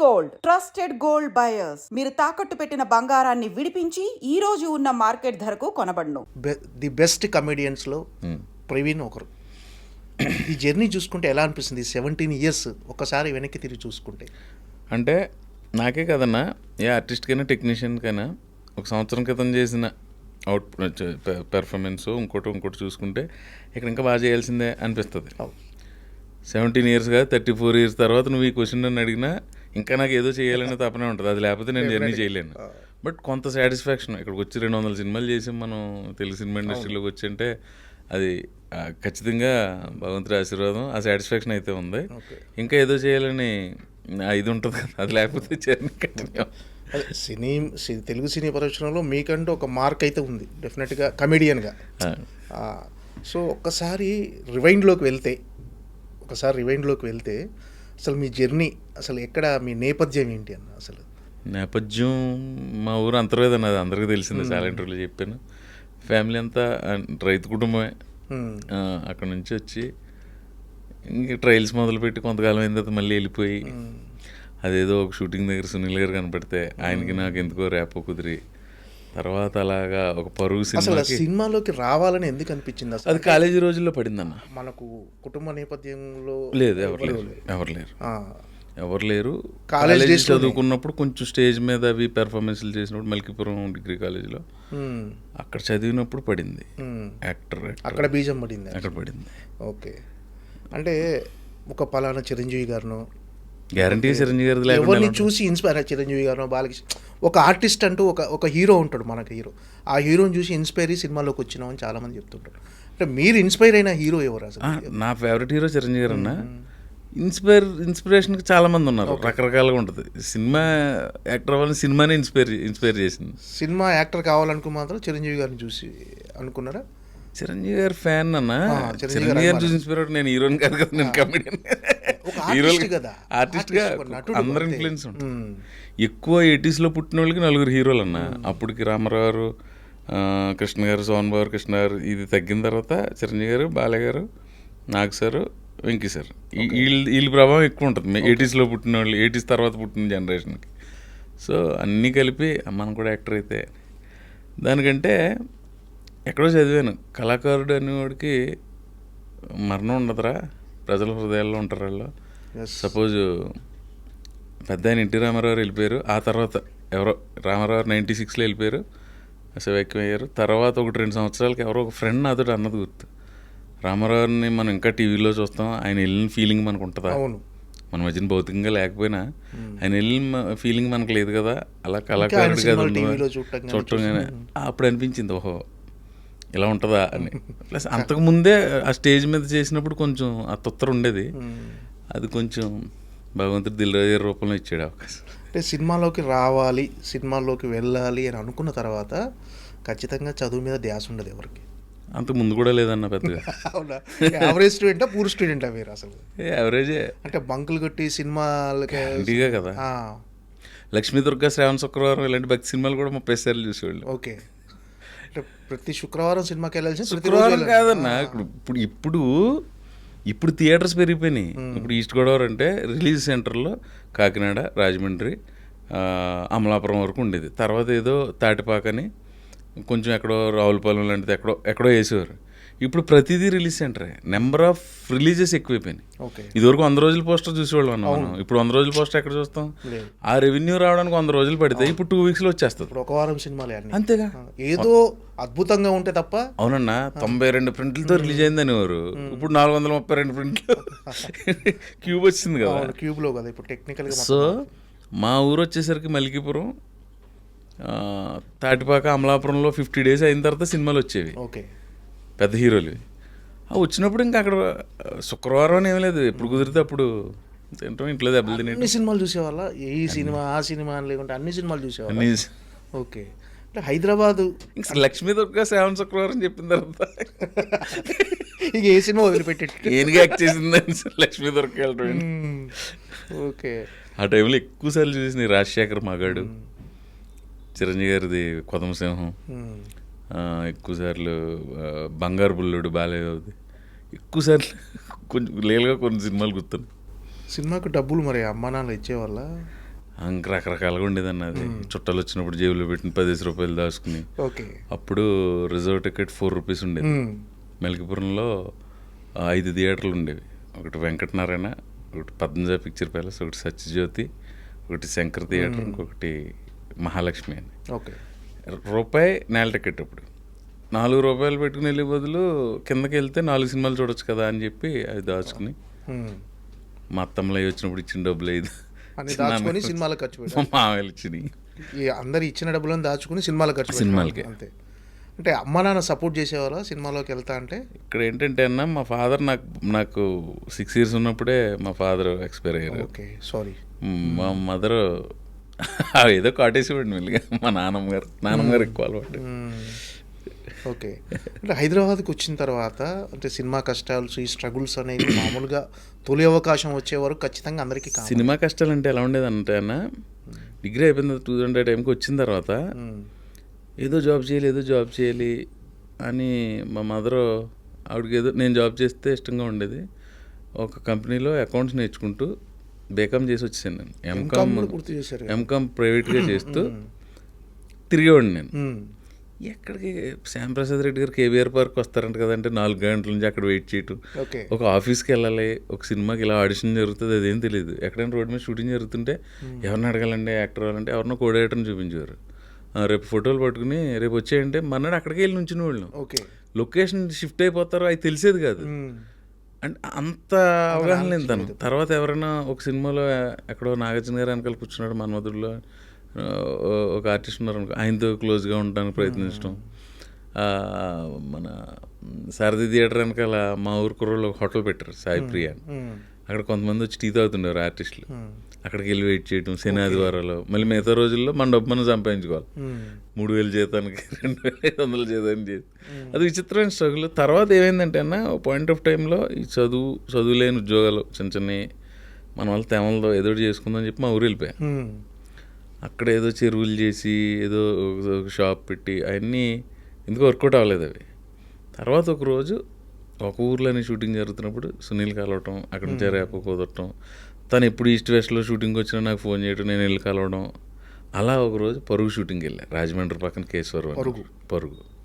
Gold trusted gold buyers. మీరు తాకట్టు పెట్టిన బంగారాన్ని విడిపించి ఈ రోజు ఉన్న మార్కెట్ ధరకు కొనబడును. ది బెస్ట్ కమెడియన్స్లో ప్రవీణ్ ఒకరు. ఈ జర్నీ చూసుకుంటే ఎలా అనిపిస్తుంది? 17 years ఒక్కసారి వెనక్కి తిరిగి చూసుకుంటే. అంటే నాకే కదన్నా, ఏ ఆర్టిస్ట్కైనా టెక్నీషియన్కైనా ఒక సంవత్సరం క్రితం చేసిన అవుట్ పెర్ఫార్మెన్స్ ఇంకోటి చూసుకుంటే ఇక్కడ ఇంకా బాగా చేయాల్సిందే అనిపిస్తుంది. 17 years కాదు, 34 years తర్వాత నువ్వు ఈ క్వశ్చన్ నన్ను అడిగినా ఇంకా నాకు ఏదో చేయాలనే తపనే ఉంటుంది. అది లేకపోతే నేను జర్నీ చేయలేను. బట్ కొంత సాటిస్ఫాక్షన్, ఇక్కడికి వచ్చి 200 సినిమాలు చేసి మనం తెలుగు సినిమా ఇండస్ట్రీలోకి వచ్చి అంటే అది ఖచ్చితంగా భగవంతుడి ఆశీర్వాదం. ఆ సాటిస్ఫాక్షన్ అయితే ఉంది. ఇంకా ఏదో చేయాలని ఇది ఉంటుంది కదా, అది లేకపోతే జర్నీ కంటిన్యూ. తెలుగు సినీ పరిశ్రమలో మీకంటూ ఒక మార్క్ అయితే ఉంది డెఫినెట్గా కమెడియన్గా. సో ఒకసారి రివైండ్లోకి వెళ్తే అసలు మీ జర్నీ అసలు ఎక్కడ, మీ నేపథ్యం ఏంటి అన్న? అసలు నేపథ్యం మా ఊరు అంతర్వేదన్న, అది అందరికీ తెలిసిందే, చాలా ఇంటర్వ్యూలో చెప్పాను. ఫ్యామిలీ అంతా రైతు కుటుంబమే. అక్కడ నుంచి వచ్చి ఇంక ట్రయల్స్ మొదలుపెట్టి కొంతకాలం అయిన తర్వాత మళ్ళీ వెళ్ళిపోయి అదేదో ఒక షూటింగ్ దగ్గర సునీల్ గారు కనపడితే ఆయనకి నాకు ఎందుకో ర్యాపో కుదిరి తర్వాత అలాగా ఒక పరుగు సినిమాలోకి రావాలని ఎందుకు అనిపించింది అసలు? అది కాలేజీ రోజుల్లో పడిందన్న. మనకు కుటుంబ నేపథ్యంలో లేదు, ఎవరు లేరు. కాలేజీ చదువుకున్నప్పుడు కొంచెం స్టేజ్ మీద అవి పెర్ఫార్మెన్స్లు చేసినప్పుడు మల్కీపురం డిగ్రీ కాలేజీలో అక్కడ చదివినప్పుడు పడింది. యాక్టర్ అక్కడ బీజం పడింది. అక్కడ పడింది. ఓకే. అంటే ఒక పలానా చిరంజీవి గారును గ్యారంటీ చిరంజీవి గారు ఎవరిని చూసి ఇన్స్పైర్ అయ్యి, చిరంజీవి గారు, బాలకృష్ణ, ఒక ఆర్టిస్ట్ అంటూ ఒక హీరో ఉంటాడు మనకు. ఆ హీరోని చూసి ఇన్స్పైర్ అయ్యి సినిమాలోకి వచ్చినామని చాలామంది చెప్తుంటారు. అంటే మీరు ఇన్స్పైర్ అయిన హీరో ఎవరు అసలు? నా ఫేవరెట్ హీరో చిరంజీవి గారు అన్న. ఇన్స్పిరేషన్కి చాలామంది ఉన్నారు, రకరకాలుగా ఉంటుంది. సినిమా యాక్టర్ అవ్వాలని సినిమానే ఇన్స్పైర్ చేసింది. సినిమా యాక్టర్ కావాలనుకు మాత్రం చిరంజీవి గారిని చూసి అనుకున్నారా? చిరంజీవి గారి ఫ్యాన్ అన్న. చిరంజీవి గారిని చూసి ఇన్స్పైర్ అవుతుంది. నేను హీరోని కాదు కదా, నేను కమెడియన్. ఆర్టిస్ట్గా అందరు ఇన్ఫ్లుయెన్స్ ఉంటుంది. ఎక్కువ 80s పుట్టిన వాళ్ళకి 4 హీరోలు అన్న. అప్పటికి రామారావు గారు, కృష్ణ గారు, సోహన్ బాబు, కృష్ణ గారు, ఇది తగ్గిన తర్వాత చిరంజీవి గారు, బాలయ్య గారు, నాగ్ సార్, వెంకీ సార్, వీళ్ళ ప్రభావం ఎక్కువ ఉంటుంది 80s పుట్టిన వాళ్ళు, 80s తర్వాత పుట్టిన జనరేషన్కి. సో అన్నీ కలిపి మనం కూడా యాక్టర్ అయితే దానికంటే ఎక్కడో చదివాను, కళాకారుడు అనేవాడికి మరణం ఉండదురా, ప్రజల హృదయాల్లో ఉంటారు వాళ్ళు. సపోజ్ పెద్ద ఆయన ఎన్టీ రామారావు వెళ్ళిపోయారు, ఆ తర్వాత ఎవరో రామారావు 96లో వెళ్ళిపోయారు, శివైక్యం అయ్యారు. తర్వాత 1-2 సంవత్సరాలకి ఎవరో ఒక ఫ్రెండ్ నాతో అన్నది గుర్తు, రామారావుని మనం ఇంకా టీవీలో చూస్తాం, ఆయన వెళ్ళిన ఫీలింగ్ మనకు ఉంటుందా? మన మధ్యన భౌతికంగా లేకపోయినా ఆయన వెళ్ళిన ఫీలింగ్ మనకు లేదు కదా, అలా కళాకారుడు కదా చూడటంగానే అప్పుడు అనిపించింది, ఓహో ఇలా ఉంటుందా అని. ప్లస్ అంతకుముందే ఆ స్టేజ్ మీద చేసినప్పుడు కొంచెం ఆ తొత్తర ఉండేది, అది కొంచెం భగవంతుడు దిల్ రాజు రూపంలో ఇచ్చాడు అవకాశం. అంటే సినిమాలోకి రావాలి, సినిమాల్లోకి వెళ్ళాలి అని అనుకున్న తర్వాత ఖచ్చితంగా చదువు మీద ధ్యాస ఉండదు ఎవరికి. అంతకు ముందు కూడా లేదన్న పెద్దగా. అవునా? యావరేజ్ స్టూడెంటా, పూర్ స్టూడెంటా మీరు అసలు? యావరేజే. అంటే బంకులు కొట్టి సినిమాలకి ఇంటిగా కదా. లక్ష్మీదుర్గ, శ్రావణ శుక్రవారం ఇలాంటి భక్తి సినిమాలు కూడా 30 సార్లు చూసేవాళ్ళు. ఓకే. అంటే ప్రతి శుక్రవారం సినిమాకి వెళ్ళాల్సి? శుక్రవారం కాదన్న, ఇప్పుడు థియేటర్స్ పెరిగిపోయినాయి. ఇప్పుడు ఈస్ట్ గోదావరి అంటే రిలీజ్ సెంటర్లో కాకినాడ, రాజమండ్రి, అమలాపురం వరకు ఉండేది. తర్వాత ఏదో తాటిపాకని కొంచెం ఎక్కడో రావులపాలెం లాంటిది ఎక్కడో వేసేవారు. ఇప్పుడు ప్రతిదీ రిలీజ్ సెంటరే. నెంబర్ ఆఫ్ రిలీజెస్ ఎక్కువైపోయినాయి. ఇదివరకు 100 రోజుల పోస్టర్ చూసేవాళ్ళు మనం, ఇప్పుడు 100 రోజుల పోస్టర్ ఎక్కడ చూస్తాం? ఆ రెవెన్యూ రావడానికి 100 రోజులు పడితే ఇప్పుడు 2 weeksలో వచ్చేస్తుంది. ఒక వారం సినిమాలే అంతేగా, ఏదో అద్భుతంగా ఉంటే తప్ప. అవునన్నా, 92 ప్రింట్లతో రిలీజ్ అయిందని వారు, ఇప్పుడు 432 ప్రింట్లు క్యూబ్ వచ్చింది కదా, క్యూబ్లో కదా ఇప్పుడు టెక్నికల్. సో మా ఊరు వచ్చేసరికి మల్కీపురం, తాటిపాక, అమలాపురంలో 50 days అయిన తర్వాత సినిమాలు వచ్చేవి. ఓకే. పెద్ద హీరోలు వచ్చినప్పుడు ఇంకా అక్కడ శుక్రవారం అని ఏం లేదు, ఎప్పుడు కుదిరితే అప్పుడు తింటాం, ఇంట్లో దెబ్బలు తినే. అన్ని సినిమాలు చూసేవాళ్ళ? ఈ సినిమా ఆ సినిమా అని లేకుంటే అన్ని సినిమాలు చూసేవాళ్ళ? ఓకే. అంటే హైదరాబాదు ఇంకా లక్ష్మీదుర్గ, శ్రావణ శుక్రవారం చెప్పిన తర్వాత ఇక ఏ సినిమా వదిలిపెట్టేట్టు ఏనుగా యాక్ట్ చేసిందని లక్ష్మీదుర్గ వెళ్ళడం. ఓకే. ఆ టైంలో ఎక్కువ సార్లు చూసిన రాజశేఖర్ మగాడు, చిరంజీవి గారిది కొదమసింహం, ఎక్కువసార్లు బంగారు బుల్లుడు, బాలయ్యది, ఎక్కువసార్లు కొంచెం లేలుగా కొన్ని సినిమాలు గుర్తున్నాయి. సినిమాకు డబ్బులు మరి అమ్మా నాన్న ఇచ్చేవాళ్ళ? ఇంక రకరకాలుగా ఉండేదన్న అది. చుట్టాలు వచ్చినప్పుడు జేబులో పెట్టిన 10 రూపాయలు దాచుకుని. ఓకే. అప్పుడు రిజర్వ్ టికెట్ 4 రూపీస్ ఉండేది. మెలికిపురంలో 5 థియేటర్లు ఉండేవి. ఒకటి వెంకటనారాయణ, ఒకటి పద్మజ పిక్చర్ ప్యాలెస్, ఒకటి సత్యజ్యోతి, ఒకటి శంకర్ థియేటర్, ఇంకొకటి మహాలక్ష్మి అని. ఓకే. రూపాయి నేల టికెట్. అప్పుడు 4 రూపాయలు పెట్టుకుని వెళ్ళే బదులు కిందకి వెళ్తే 4 సినిమాలు చూడొచ్చు కదా అని చెప్పి అది దాచుకుని, మా అత్తమ్మలు అవి వచ్చినప్పుడు ఇచ్చిన డబ్బులు అయింది అన్ని దాచుకొని సినిమాలకు ఖర్చు పెట్టారు. మా మామయ్యలు ఇచ్చినాయి. ఈ అందరు ఇచ్చిన డబ్బులను దాచుకుని సినిమాలకు ఖర్చు సినిమాలకి. అంతే. అంటే అమ్మ నాన్న సపోర్ట్ చేసేవారా సినిమాలోకి వెళ్తా అంటే? ఇక్కడ ఏంటంటే అన్న, మా ఫాదర్ నాకు 6 years ఉన్నప్పుడే మా ఫాదర్ ఎక్స్పైర్ అయ్యారు. Okay, sorry. మా మదర్ ఏదో కాటేసేవాడు మెల్లిగా. మా నాన్నమ్మ గారు ఎక్కువ అలవాటు. ఓకే. అంటే హైదరాబాద్కి వచ్చిన తర్వాత అంటే సినిమా కష్టాలు, ఈ స్ట్రగుల్స్ అనేవి మామూలుగా తొలి అవకాశం వచ్చే వరకు ఖచ్చితంగా అందరికీ కావాలి. సినిమా కష్టాలు అంటే ఎలా ఉండేది అంటే అన్న, డిగ్రీ అయిపోయిన 2000 టైంకి వచ్చిన తర్వాత ఏదో జాబ్ చేయాలి అని మా మదర్, ఆవిడకి ఏదో నేను జాబ్ చేస్తే ఇష్టంగా ఉండేది. ఒక కంపెనీలో అకౌంట్స్ నేర్చుకుంటూ బీకామ్ చేసి వచ్చేసాను నేను. ఎంకామ్ ప్రైవేట్గా చేస్తూ తిరిగేవాడిని నేను. ఎక్కడికి శ్యాంప్రసాద్ రెడ్డి గారు కేబీఆర్ పార్క్ వస్తారంట కదంటే 4 గంటల నుంచి అక్కడ వెయిట్ చేయటం. ఒక ఆఫీస్కి వెళ్ళాలి, ఒక సినిమాకి ఇలా ఆడిషన్ జరుగుతుంది, అదేం తెలియదు. ఎక్కడైనా రోడ్ మీద షూటింగ్ జరుగుతుంటే ఎవరిని అడగాలండి, యాక్టర్ వాళ్ళంటే ఎవరినో కోఆర్డినేటర్ని చూపించేవారు. రేపు ఫోటోలు పట్టుకుని రేపు వచ్చేయంటే మన్నాడు అక్కడికి వెళ్ళి నుంచిన వాళ్ళం. లొకేషన్ షిఫ్ట్ అయిపోతారో అది తెలిసేది కాదు. అంటే అంత అవగాహన లేదు తను. తర్వాత ఎవరైనా ఒక సినిమాలో ఎక్కడో నాగార్జున గారు వెనకాల కూర్చున్నాడు, మన్మధుడిలో ఒక ఆర్టిస్ట్ ఉన్నారు అనుకో, ఆయనతో క్లోజ్గా ఉండడానికి ప్రయత్నించడం. మన సారథి థియేటర్ వెనకాల మా ఊరు కుర్రోళ్ళు ఒక హోటల్ పెట్టారు, సాయి ప్రియ. అక్కడ కొంతమంది వచ్చి టీ తాగుతుండేవారు ఆర్టిస్టులు. అక్కడికి వెళ్ళి వెయిట్ చేయటం శని ఆదివారాలు. మళ్ళీ మిగతా రోజుల్లో మన డబ్బు మనం సంపాదించుకోవాలి. 3000 జీతానికి 2500 జీతానికి చేసి అది విచిత్రమైన స్ట్రగుల్. తర్వాత ఏమైందంటే అన్న, పాయింట్ ఆఫ్ టైంలో ఈ చదువు లేని ఉద్యోగాలు చిన్న మన వాళ్ళ తెమలతో ఏదో చేసుకుందని చెప్పి మా ఊరు వెళ్ళిపోయా. అక్కడ ఏదో చెరువులు చేసి ఏదో ఒక షాప్ పెట్టి అవన్నీ ఎందుకు వర్కౌట్ అవ్వలేదు అవి. తర్వాత ఒకరోజు ఒక ఊర్లోనే షూటింగ్ జరుగుతున్నప్పుడు సునీల్ కలవటం, అక్కడ నుంచి రేపు కుదరటం, తను ఎప్పుడు ఈస్ట్ వెస్ట్లో షూటింగ్ వచ్చినా నాకు ఫోన్ చేయడం, నేను వెళ్ళి కలవడం. అలా ఒకరోజు పరుగు షూటింగ్కి వెళ్ళా, రాజమండ్రి పక్కన కేశవరం. పరుగు